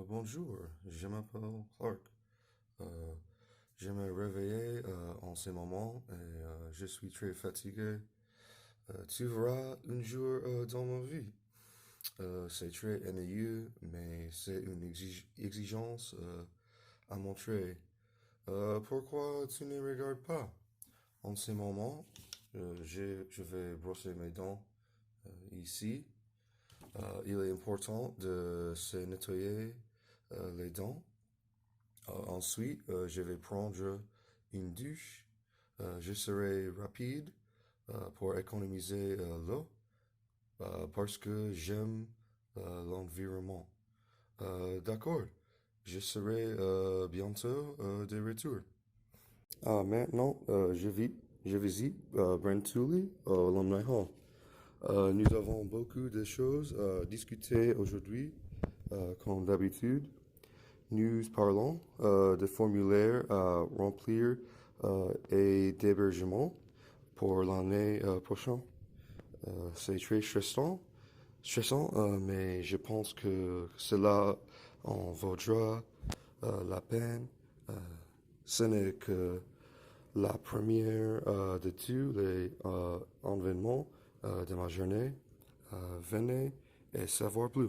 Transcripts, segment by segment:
Bonjour, je m'appelle Clark. Euh, je me réveillais en ce moment et je suis très fatigué. Tu verras un jour dans ma vie. C'est très ennuyeux, mais c'est une exigence à montrer. Pourquoi tu ne regardes pas? En ce moment, je vais brosser mes dents ici. Il est important de se nettoyer les dents. Ensuite, je vais prendre une douche. Je serai rapide pour économiser l'eau parce que j'aime l'environnement. D'accord, je serai bientôt de retour. Maintenant, je visite Brent Tully au Alumni Hall. Nous avons beaucoup de choses à discuter aujourd'hui, comme d'habitude. Nous parlons de formulaires à remplir et d'hébergement pour l'année prochaine. C'est très stressant, mais je pense que cela en vaudra la peine. Euh, Ce n'est que la première de tous les événements de ma journée. Venez et savoir plus.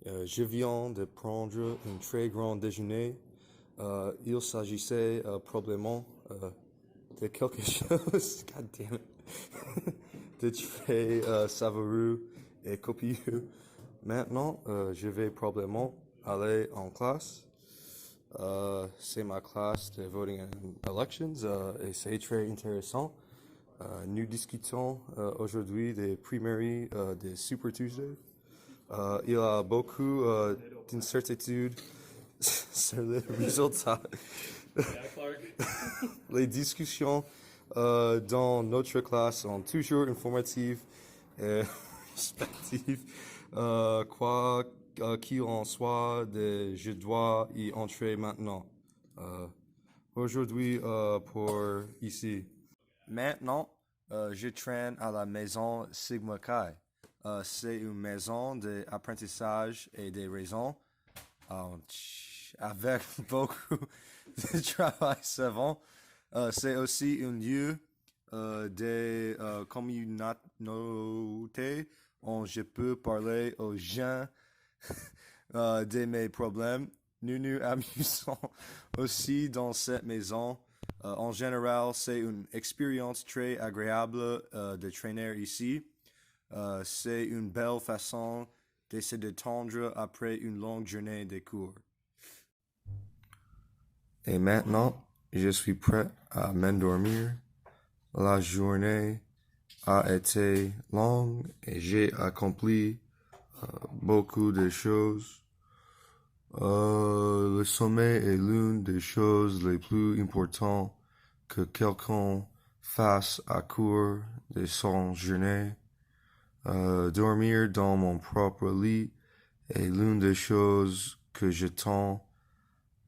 Je viens de prendre un très grand déjeuner. Il s'agissait probablement de quelque chose, God damn it, de très savoureux et copieux. Maintenant, je vais probablement aller en classe. C'est ma classe de voting and elections et c'est très intéressant. Nous discutons aujourd'hui des primaries de Super Tuesday. Il y a beaucoup d'incertitudes sur les résultats. Les discussions dans notre classe sont toujours informatives et respectives. Quoi qu'il en soit, je dois y entrer maintenant. Aujourd'hui, pour ici. Maintenant, je traîne à la maison Sigma Chi. C'est une maison d'apprentissage et de raisons avec beaucoup de travail savant. C'est aussi un lieu de communauté où je peux parler aux gens de mes problèmes. Nous nous amusons aussi dans cette maison. En général, c'est une expérience très agréable de traîner ici. C'est une belle façon de se détendre après une longue journée de cours. Et maintenant, je suis prêt à m'endormir. La journée a été longue et j'ai accompli beaucoup de choses. Le sommeil est l'une des choses les plus importantes que quelqu'un fasse à court de son journée. Dormir dans mon propre lit est l'une des choses que j'attends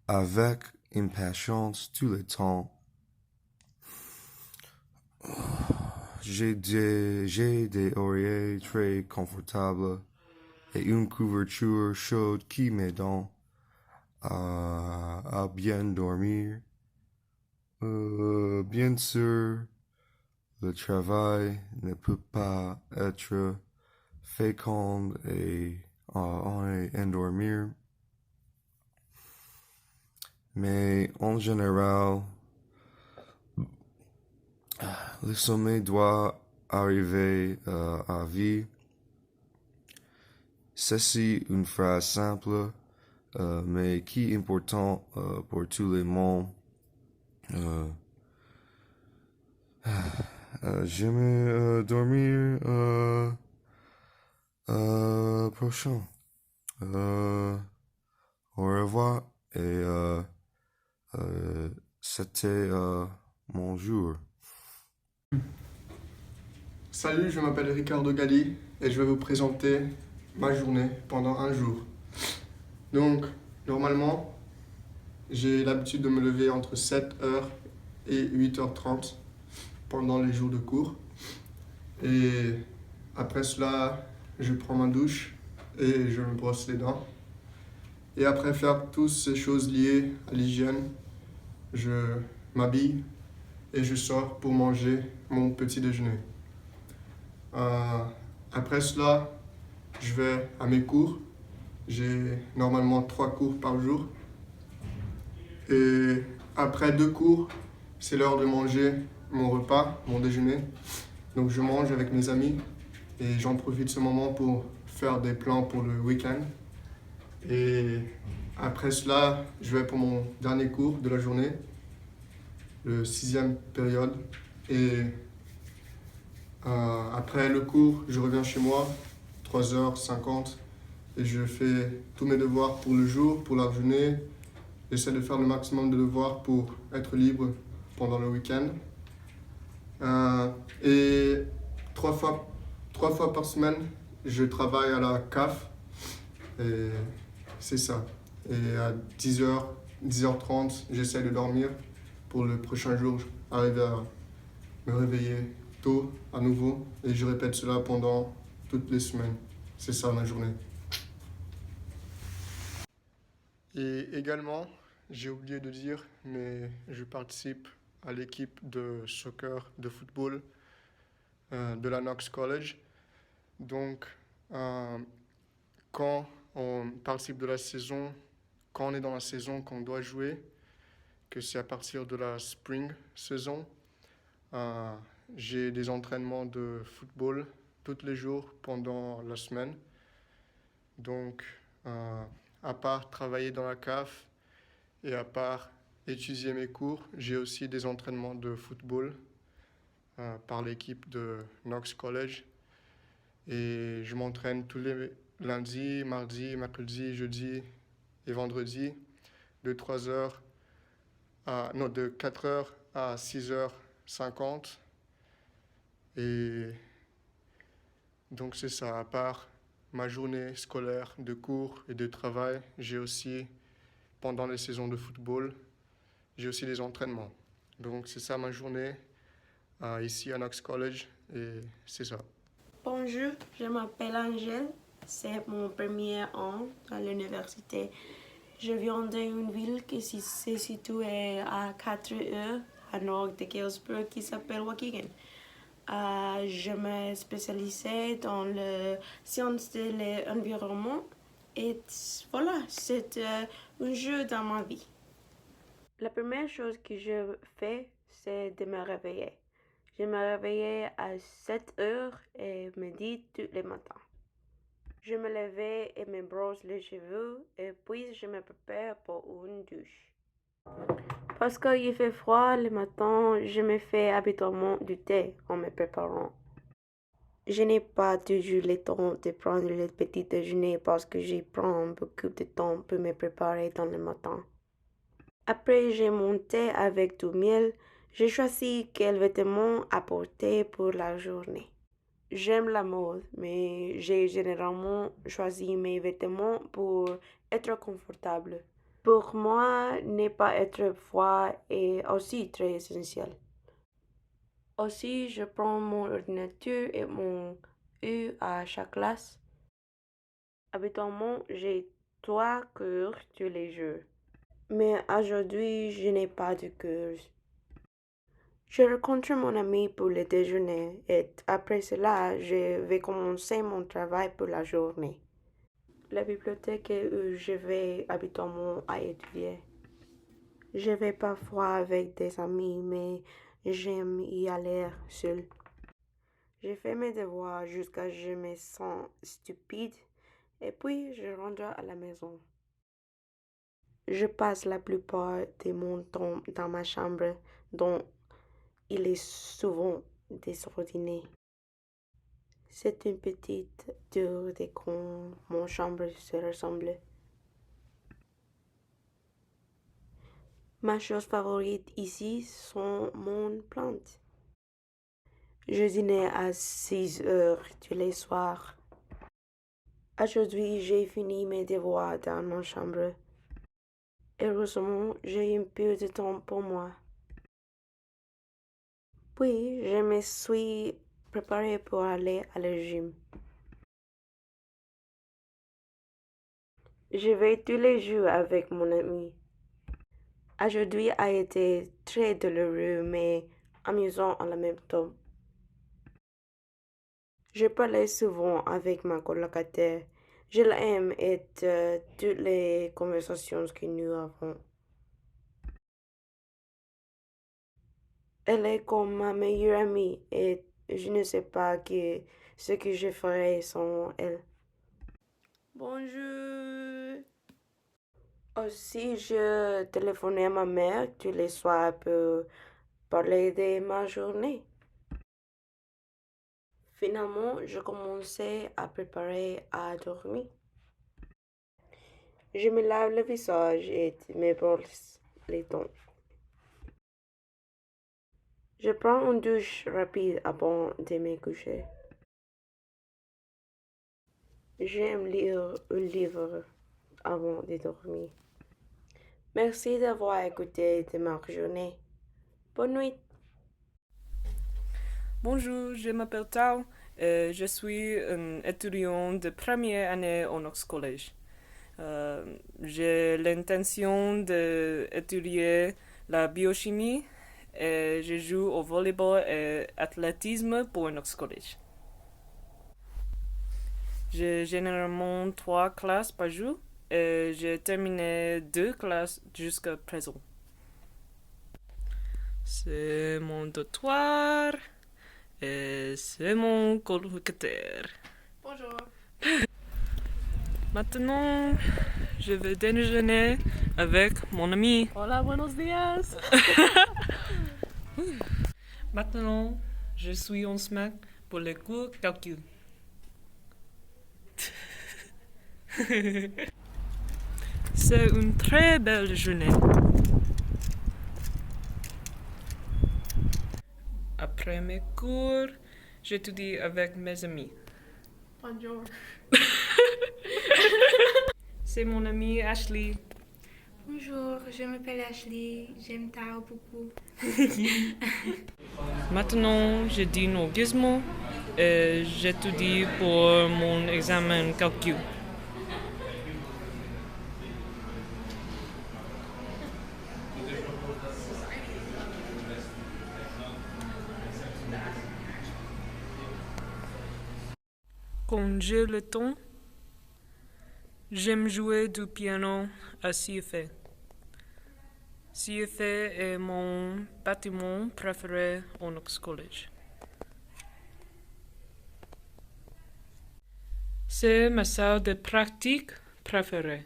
avec impatience tout le temps. J'ai des oreillers très confortables et une couverture chaude qui m'aide à bien dormir. Bien sûr, le travail ne peut pas être fécond et endormir. Mais en général, le sommeil doit arriver à vie. Ceci une phrase simple, mais qui est important pour tout le monde. J'aime dormir prochain. Au revoir et c'était mon jour. Salut, je m'appelle Ricardo Galli et je vais vous présenter ma journée pendant un jour. Donc, normalement, j'ai l'habitude de me lever entre 7h et 8h30 pendant les jours de cours. Et après cela, je prends ma douche et je me brosse les dents. Et après faire toutes ces choses liées à l'hygiène, je m'habille et je sors pour manger mon petit déjeuner. Euh, Après cela, je vais à mes cours. J'ai normalement 3 cours par jour. Et après 2 cours, c'est l'heure de manger mon repas, mon déjeuner. Donc je mange avec mes amis et j'en profite ce moment pour faire des plans pour le week-end. Et après cela, je vais pour mon dernier cours de la journée, le 6e période. Et après le cours, je reviens chez moi, 3h50, et je fais tous mes devoirs pour le jour, pour la journée. J'essaie de faire le maximum de devoirs pour être libre pendant le week-end. Et 3 fois par semaine, je travaille à la CAF. Et c'est ça. Et à 10h, 10h30, j'essaie de dormir pour le prochain jour, arriver à me réveiller tôt à nouveau. Et je répète cela pendant toutes les semaines. C'est ça ma journée. Et également, j'ai oublié de dire, mais je participe à l'équipe de soccer, de football de la Knox College. Donc, quand on participe de la saison, quand on est dans la saison qu'on doit jouer, que c'est à partir de la spring saison, j'ai des entraînements de football tous les jours pendant la semaine. Donc, à part travailler dans la CAF et à part étudier mes cours, j'ai aussi des entraînements de football par l'équipe de Knox College. Et je m'entraîne tous les lundis, mardis, mercredis, jeudi et vendredi de 4h à 6h50. Et donc c'est ça, à part ma journée scolaire de cours et de travail, j'ai aussi, pendant les saisons de football, j'ai aussi des entraînements. Donc c'est ça ma journée ici à Knox College et c'est ça. Bonjour, je m'appelle Angèle. C'est mon premier an à l'université. Je viens d'une ville qui se situe à 4 heures à nord de Galesburg qui s'appelle Waukegan. Je me spécialisais dans la science de l'environnement et voilà, c'est un jeu dans ma vie. La première chose que je fais, c'est de me réveiller. Je me réveillais à 7 heures et midi tous les matins. Je me levais et me brosse les cheveux et puis je me prépare pour une douche. Parce qu'il fait froid le matin, je me fais habituellement du thé en me préparant. Je n'ai pas toujours le temps de prendre le petit déjeuner parce que j'y prends beaucoup de temps pour me préparer dans le matin. Après, j'ai mon thé avec du miel. Je choisis quels vêtements apporter pour la journée. J'aime la mode, mais j'ai généralement choisi mes vêtements pour être confortable. Pour moi, ne pas être froid est aussi très essentiel. Aussi, je prends mon ordinateur et mon U à chaque classe. Habituellement, j'ai 3 cours tous les jours. Mais aujourd'hui, je n'ai pas de cours. Je rencontre mon ami pour le déjeuner et après cela, je vais commencer mon travail pour la journée. La bibliothèque est où je vais habituellement à étudier. Je vais parfois avec des amis, mais j'aime y aller seul. Je fais mes devoirs jusqu'à ce que je me sens stupide et puis je rentre à la maison. Je passe la plupart de mon temps dans ma chambre dont il est souvent désordonné. C'est une petite tour de quand mon chambre se ressemble. Ma chose favorite ici sont mon plantes. Je dîne à 6 heures tous les soirs. Aujourd'hui, j'ai fini mes devoirs dans ma chambre. Heureusement, j'ai un peu de temps pour moi. Puis, je me suis préparée pour aller à la gym. Je vais tous les jours avec mon ami. Aujourd'hui a été très douloureux mais amusant en même temps. Je parlais souvent avec ma colocataire. Je l'aime et toutes les conversations que nous avons. Elle est comme ma meilleure amie et je ne sais pas ce que je ferais sans elle. Bonjour. Aussi, je téléphonais à ma mère tous les soirs pour parler de ma journée. Finalement, je commençais à préparer à dormir. Je me lave le visage et me brosse les dents. Je prends une douche rapide avant de me coucher. J'aime lire un livre avant de dormir. Merci d'avoir écouté de ma journée. Bonne nuit. Bonjour, je m'appelle Tao. Je suis un étudiant de première année au Knox College. J'ai l'intention d'étudier la biochimie et je joue au volleyball et athlétisme pour Knox College. J'ai généralement 3 classes par jour et j'ai terminé 2 classes jusqu'à présent. C'est mon dortoir et c'est mon colocataire. Bonjour. Maintenant, je vais déjeuner avec mon ami. Hola, buenos días. Maintenant, je suis en semaine pour les cours calcul. C'est une très belle journée. Après mes cours, j'étudie avec mes amis. Bonjour. C'est mon amie Ashley. Bonjour, je m'appelle Ashley, j'aime Tao beaucoup. Maintenant, je dîne au Gizmo et j'étudie pour mon examen calcul. Quand j'ai le temps, j'aime jouer du piano à CFA. CFA est mon bâtiment préféré au Knox College. C'est ma salle de pratique préférée.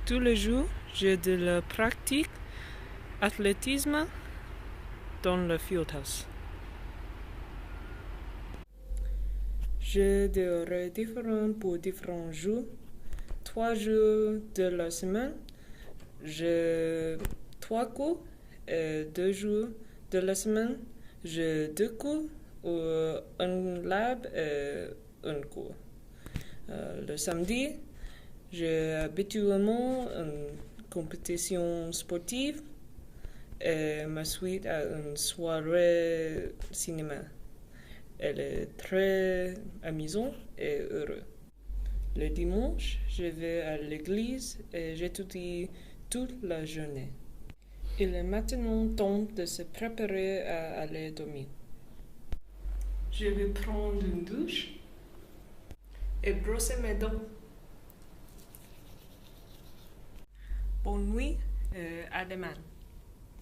Tous les jours, j'ai de la pratique athlétisme dans le fieldhouse. J'ai des horaires différents pour différents jours. 3 jours de la semaine, j'ai 3 cours et 2 jours de la semaine, j'ai 2 cours ou un lab et un cours. Le samedi, j'ai habituellement une compétition sportive et ma suite à une soirée cinéma. Elle est très amusante et heureuse. Le dimanche, je vais à l'église et j'étudie toute la journée. Il est maintenant temps de se préparer à aller dormir. Je vais prendre une douche et brosser mes dents. Bonne nuit et à demain.